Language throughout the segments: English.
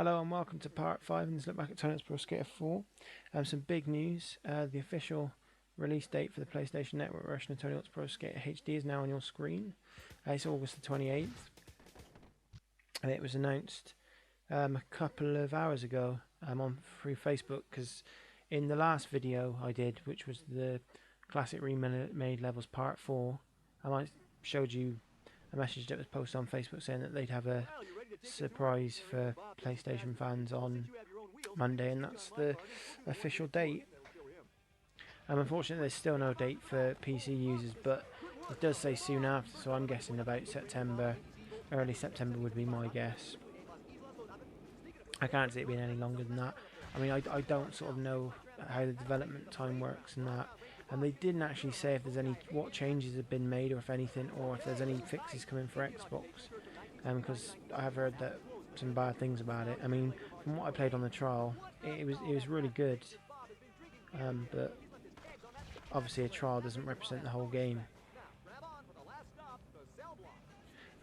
Hello and welcome to part 5 in this look back at Tony Hawk's Pro Skater 4. Some big news, the official release date for the PlayStation Network version of Tony Hawk's Pro Skater HD is now on your screen. It's August the 28th. And it was announced a couple of hours ago through Facebook, because in the last video I did, which was the classic remade levels part 4, I showed you a message that was posted on Facebook saying that they'd have a surprise for PlayStation fans on Monday, and that's the official date. Unfortunately, there's still no date for PC users, but it does say soon after, so I'm guessing about September, early September would be my guess. I can't see it being any longer than that. I mean, I don't sort of know how the development time works and that. And they didn't actually say if there's what changes have been made, or if anything, or if there's any fixes coming for Xbox. Because I have heard that some bad things about it. I mean, from what I played on the trial, it was really good. But obviously a trial doesn't represent the whole game.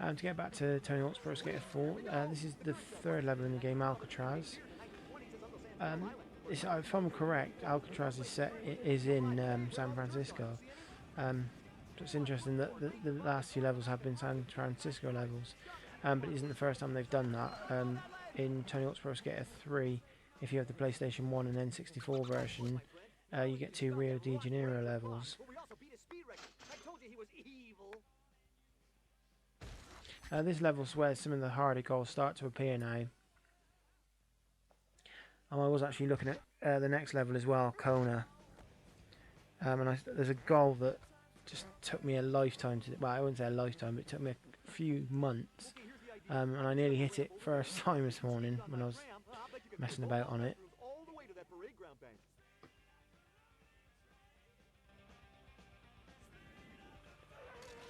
To get back to Tony Hawk's Pro Skater 4, this is the third level in the game, Alcatraz. If I'm correct, Alcatraz is in San Francisco. So it's interesting that the last two levels have been San Francisco levels, but it isn't the first time they've done that. In Tony Hawk's Pro Skater 3, if you have the PlayStation 1 and N64 version, you get two Rio de Janeiro levels. This level's where some of the harder goals start to appear now. I was actually looking at the next level as well, Kona. And there's a goal that just took me a lifetime to... Well, I wouldn't say a lifetime, but it took me a few months. And I nearly hit it first time this morning when I was messing about on it.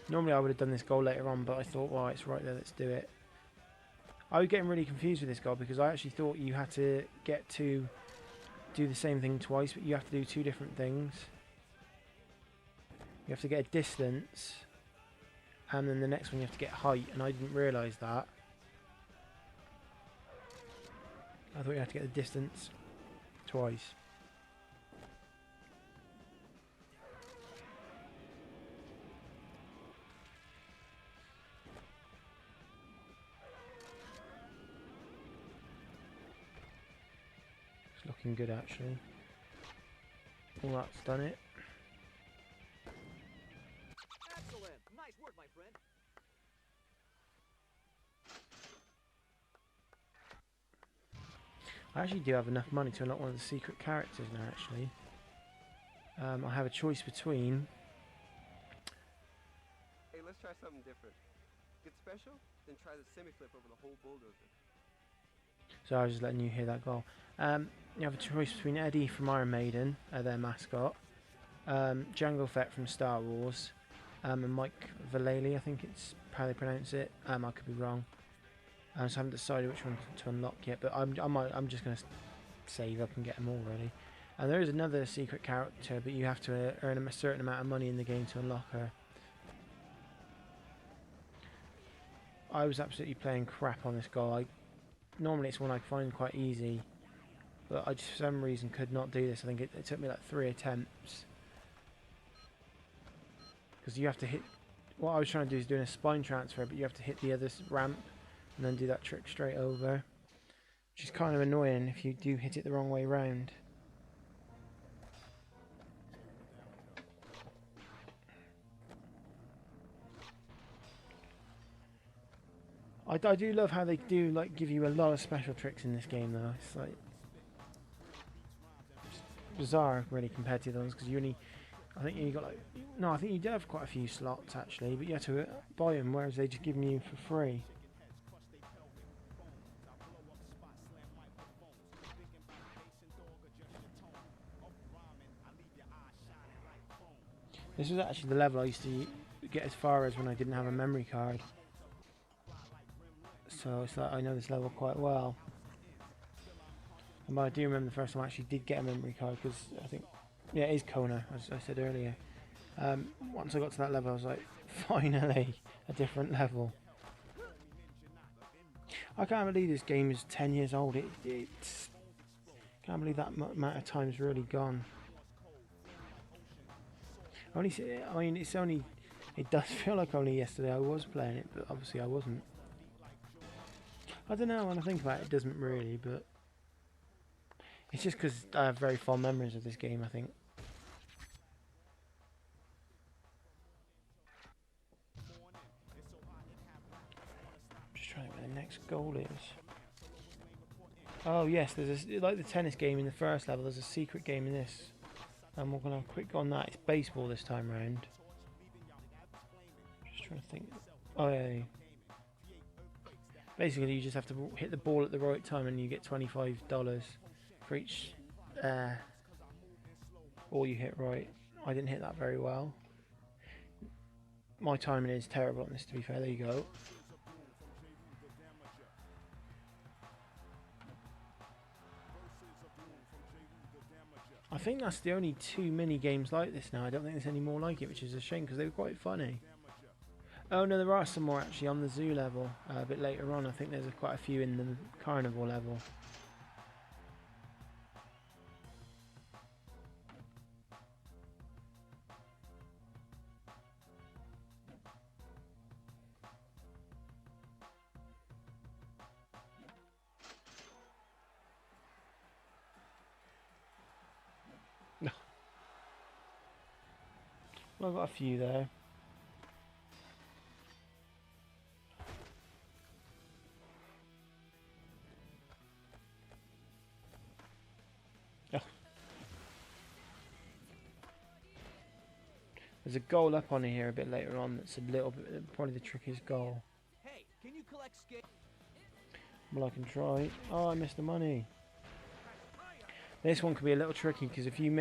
Normally I would have done this goal later on, but I thought, well, it's right there, let's do it. I was getting really confused with this goal because I actually thought you had to do the same thing twice, but you have to do two different things. You have to get a distance, and then the next one you have to get height, and I didn't realise that. I thought you had to get the distance twice. Looking good actually. All that's done it. Excellent. Nice work, my friend. I actually do have enough money to unlock one of the secret characters now actually. I have a choice between... Hey, let's try something different. Get special, then try the semi-flip over the whole bulldozer. So I was just letting you hear that goal. You have a choice between Eddie from Iron Maiden, their mascot, Jango Fett from Star Wars, and Mike Vallely, I think it's how they pronounce it. I could be wrong. So I haven't decided which one to unlock yet, but I'm just going to save up and get them all ready. And there is another secret character, but you have to earn a certain amount of money in the game to unlock her. I was absolutely playing crap on this goal. Normally it's one I find quite easy, but I just for some reason could not do this. I think it took me like 3 attempts. Because you have to hit... What I was trying to do is doing a spine transfer, but you have to hit the other ramp and then do that trick straight over. Which is kind of annoying if you do hit it the wrong way round. I do love how they do give you a lot of special tricks in this game though. It's like bizarre really compared to the others, because I think you got I think you do have quite a few slots actually, but you have to buy them, whereas they just give them you for free. This was actually the level I used to get as far as when I didn't have a memory card. So it's like I know this level quite well. And I do remember the first time I actually did get a memory card, because I think, yeah, it is Kona, as I said earlier. Once I got to that level I was like, finally, a different level. I can't believe this game is 10 years old. It's can't believe that amount of time's really gone. Only, I mean, it's only. It does feel like only yesterday I was playing it, but obviously I wasn't. I don't know. When I think about it, it doesn't really, but it's just because I have very fond memories of this game, I think. Just trying to think where the next goal is. Oh yes, there's like the tennis game in the first level. There's a secret game in this, and we're gonna quick on that. It's baseball this time round. Just trying to think. Oh yeah. Basically, you just have to hit the ball at the right time, and you get $25 for each ball you hit right. I didn't hit that very well. My timing is terrible on this, to be fair. There you go. I think that's the only 2 mini games like this now. I don't think there's any more like it, which is a shame because they were quite funny. Oh no, there are some more actually on the zoo level a bit later on. I think there's quite a few in the carnival level. Well, I've got a few there. Oh. There's a goal up on here a bit later on that's a little bit, probably the trickiest goal. Hey, can you collect skate? Well, I can try. Oh, I missed the money. This one could be a little tricky because if you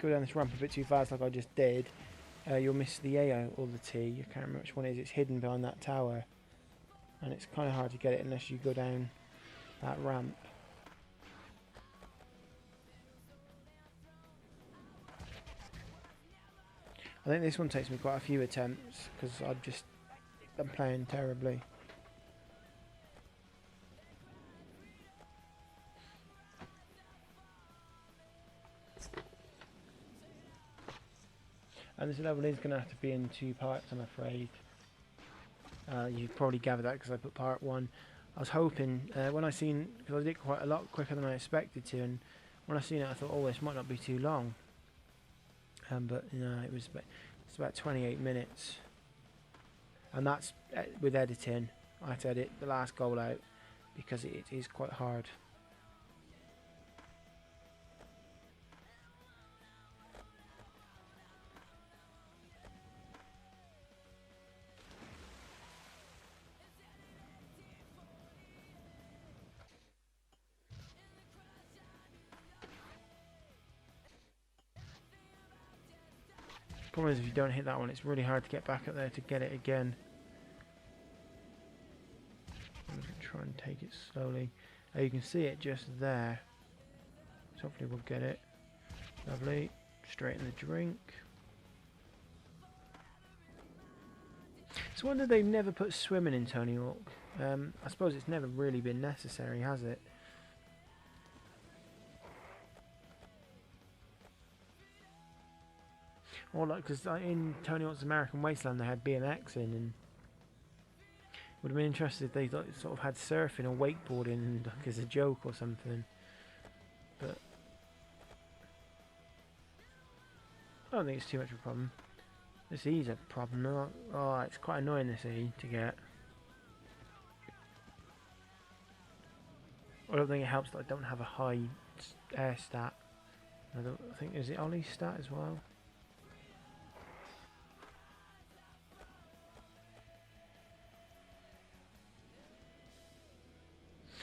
go down this ramp a bit too fast like I just did, you'll miss the A or the T. I can't remember which one it is. It's hidden behind that tower, and it's kind of hard to get it unless you go down that ramp. I think this one takes me quite a few attempts because I'm playing terribly. And this level is going to have to be in 2 parts, I'm afraid. You've probably gathered that because I put part 1. I was hoping, when I seen, because I did quite a lot quicker than I expected to, and when I seen it I thought, oh, this might not be too long. But no, it's about 28 minutes. And that's with editing. I had to edit the last goal out because it is quite hard. Problem is, if you don't hit that one, it's really hard to get back up there to get it again. I'm going to try and take it slowly. You can see it just there. So hopefully we'll get it. Lovely. Straight in the drink. It's wonder they've never put swimming in Tony Hawk. I suppose it's never really been necessary, has it? Or like, because in Tony Hawk's American Wasteland they had BMX in, and would have been interested if they sort of had surfing or wakeboarding like, as a joke or something. But I don't think it's too much of a problem. This E's a problem. Oh, it's quite annoying this E to get. I don't think it helps that I don't have a high air stat. I don't think, is it Ollie's stat as well?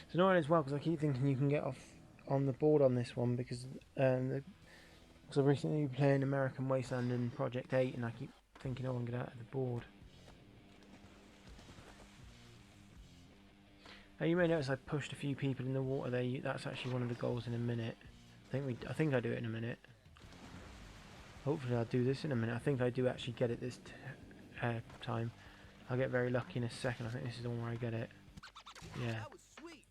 It's annoying as well because I keep thinking you can get off on the board on this one because I've recently been playing American Wasteland and Project 8 and I keep thinking, oh, I'm going to get out of the board. Now you may notice I pushed a few people in the water there. That's actually one of the goals in a minute. I think I do it in a minute. Hopefully I'll do this in a minute. I think I do actually get it this time. I'll get very lucky in a second. I think this is the one where I get it. Yeah. That was sweet.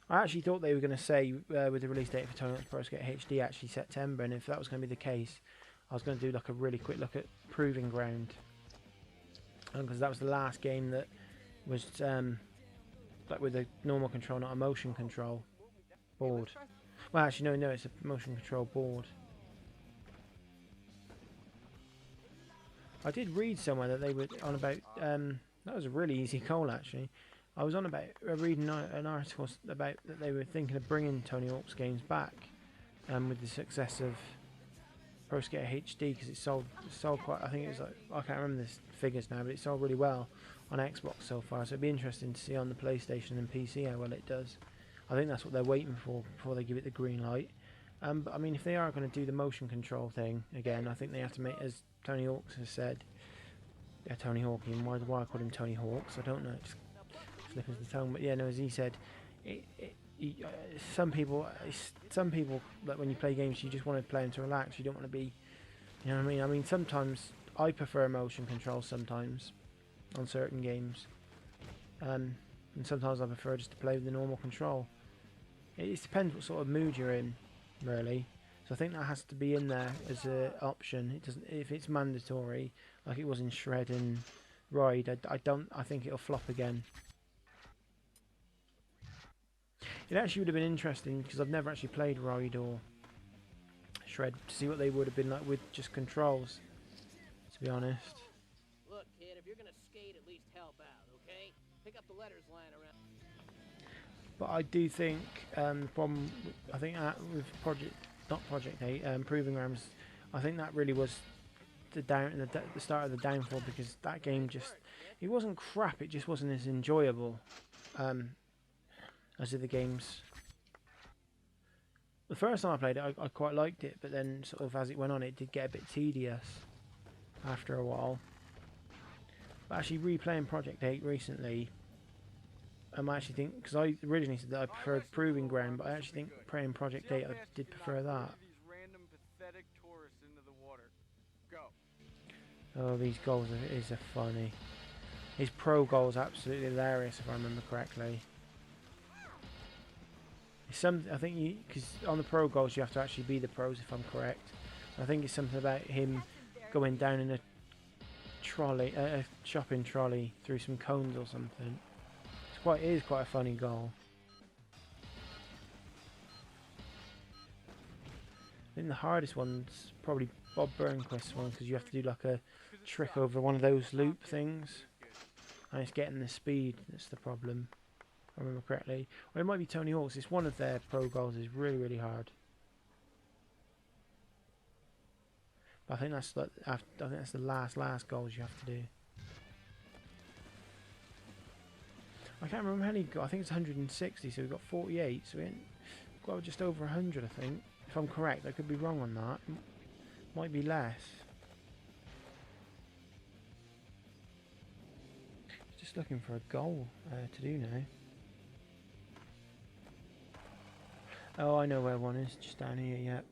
I actually thought they were going to say with the release date for Tony Hawk's Pro Skater HD actually September, and if that was going to be the case, I was going to do like a really quick look at Proving Ground, because that was the last game that was like with a normal control, not a motion control board. Well, actually, no, it's a motion control board. I did read somewhere that they were on about. That was a really easy goal, actually. I was on about reading an article about that they were thinking of bringing Tony Hawk's games back, with the success of Pro Skater HD, because it sold quite. I think it was like, I can't remember the figures now, but it sold really well on Xbox so far. So it'd be interesting to see on the PlayStation and PC how well it does. I think that's what they're waiting for before they give it the green light. But I mean, if they are going to do the motion control thing again, I think they have to make, as Tony Hawk has said, Tony Hawk. Why I call him Tony Hawks? I don't know. It just slipping the tongue. But yeah, no, as he said, some people like when you play games, you just want to play them to relax. You don't want to be, you know what I mean? I mean, sometimes I prefer motion control sometimes on certain games, and sometimes I prefer just to play with the normal control. It depends what sort of mood you're in, really. So I think that has to be in there as an option. It doesn't, if it's mandatory, like it was in Shred and Ride. I think it'll flop again. It actually would have been interesting because I've never actually played Ride or Shred to see what they would have been like with just controls. To be honest. Look, kid, if you're gonna skate, at least help out, okay? Pick up the letters lying around. But I do think the problem, I think with Project 8, Proving Grounds, I think that really was the start of the downfall, because that game just, it wasn't crap, it just wasn't as enjoyable as the games. The first time I played it, I quite liked it, but then sort of as it went on, it did get a bit tedious after a while. But actually replaying Project 8 recently, I actually think, because I originally said that I preferred Proving Ground, but I actually think playing Project 8 I did prefer that. Oh, these goals are funny. His pro goal's absolutely hilarious if I remember correctly. I think because on the pro goals you have to actually be the pros if I'm correct. I think it's something about him going down in a trolley, a shopping trolley through some cones or something. It is quite a funny goal. I think the hardest one's probably Bob Burnquist's one, because you have to do like a trick over one of those loop things, and it's getting the speed that's the problem. If I remember correctly, or it might be Tony Hawk's. It's one of their pro goals is really, really hard. But I think that's like I think that's the last goals you have to do. I can't remember how many got. I think it's 160, so we've got 48, so we've got just over 100, I think. If I'm correct, I could be wrong on that. Might be less. Just looking for a goal to do now. Oh, I know where one is. Just down here, yep.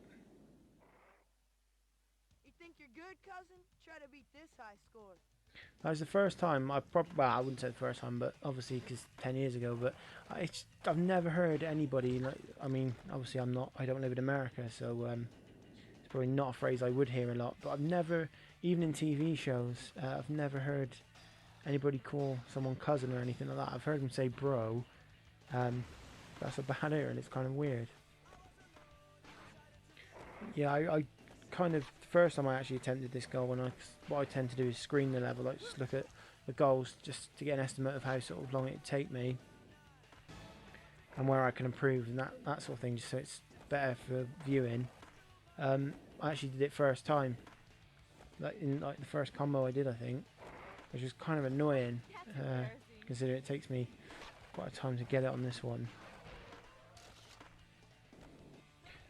You think you're good, cousin? Try to beat this high score. That was the first time well, I wouldn't say the first time, but obviously because 10 years ago. But I've never heard anybody like. I mean, obviously I don't live in America, so it's probably not a phrase I would hear a lot. But I've never, even in TV shows, I've never heard anybody call someone cousin or anything like that. I've heard them say bro. That's about it, and it's kind of weird. Yeah, I kind of, the first time I actually attempted this goal, what I tend to do is screen the level, like just look at the goals just to get an estimate of how sort of long it'd take me and where I can improve and that sort of thing, just so it's better for viewing. I actually did it first time, like in the first combo I did, I think, which was kind of annoying, considering it takes me quite a time to get it on this one.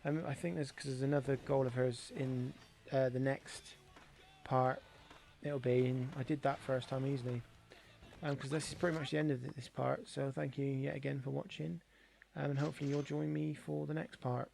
I think there's another goal of hers in the next part. It'll be, and I did that first time easily. Because this is pretty much the end of this part. So thank you yet again for watching, and hopefully you'll join me for the next part.